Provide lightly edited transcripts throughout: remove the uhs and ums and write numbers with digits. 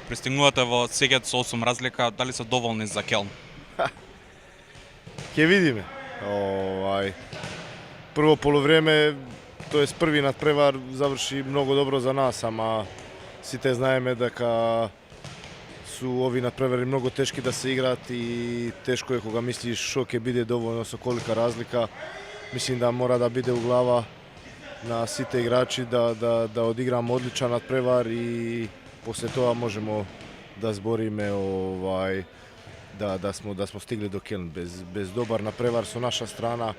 Пристигнувате во Сегет со 8 разлика, дали се доволни за Келн? Ќе видиме. Прво полувреме, тоест први надпревар заврши многу добро за нас, ама сите знаеме дека су ови надпревари многу тешки да се играат и тешко е кога мислиш што ќе биде доволно со колика разлика. Мислим да мора да биде у глава на сите играчи да одиграме одличен надпревар и после тоа можемо да збориме да смо стигли до Келн. Без добар надпревар со наша страна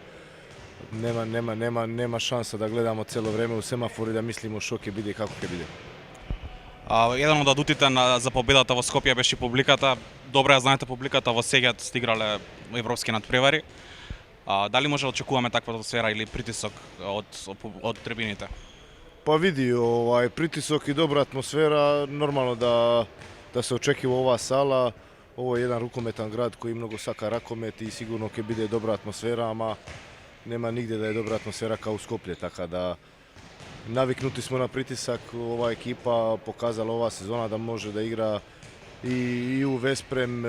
нема шанса да гледаме цело време у семафори да мислиме што ќе биде и како ќе биде. Еден од адутите за победата во Скопје беше публиката. Добре ја знаете публиката, во Сегет стиграле европски надпревари. Дали може да очекуваме таква атмосфера или притисок од трибините? Па види, притисок и добра атмосфера, нормално да се очекува оваа сала. Ово е еден рукометан град кој многу сака ракомет и сигурно ќе биде добра атмосфера, ама нема нигде да е добра атмосфера као Скопје, така да навикнути сме на притисак. Оваа екипа показала оваа сезона да може да игра и у Веспрем,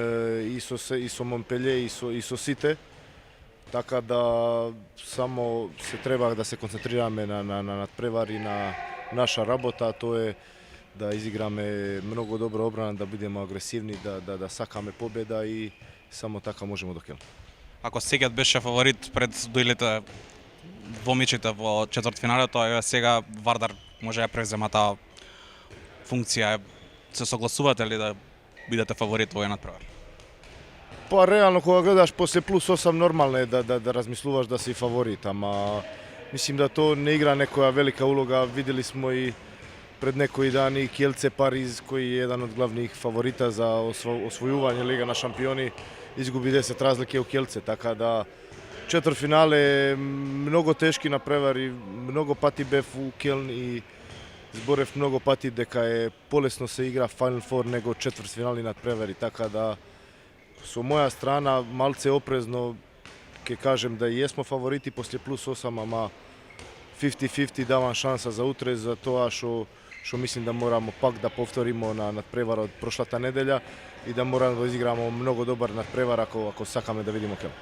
и со Монпелје, и со сите. Така да само се треба да се концентрираме на надпревар и на наша работа, тоа е да изиграме многу добра обрана, да бидеме агресивни, да сакаме победа и само така можеме до Келн. Ако Сегет беше фаворит пред доилите двомичите во четвртфиналето, а сега Вардар може да превзема таа функција. Се согласувате ли да бидете фаворит во овој надпревар? Па реално кога гледаш после плюс 8 нормално е да размислуваш да си фаворит, ама мислим да тоа не игра некоја велика улога. Видели смо и пред некои дани Кјелце Париз, кој е еден од главних фаворита за освојување Лига на шампиони, изгуби 10 разлики у Кјелце, така да четвртфинал е многу тешки надпревари, многу пати бев у Келн и зборев многу пати дека е полесно се игра Final Four него четвртфинални надпревари, така да со моја страна малце опрезно ќе кажем да и смо фаворити после плюс 8, ама 50-50 давам шанса за утре, за тоа што мислим да морамо пак да повториме на надпреварот прошлата неделја и да морамо да изиграмо многу добар надпревар ако сакаме да видиме Келн.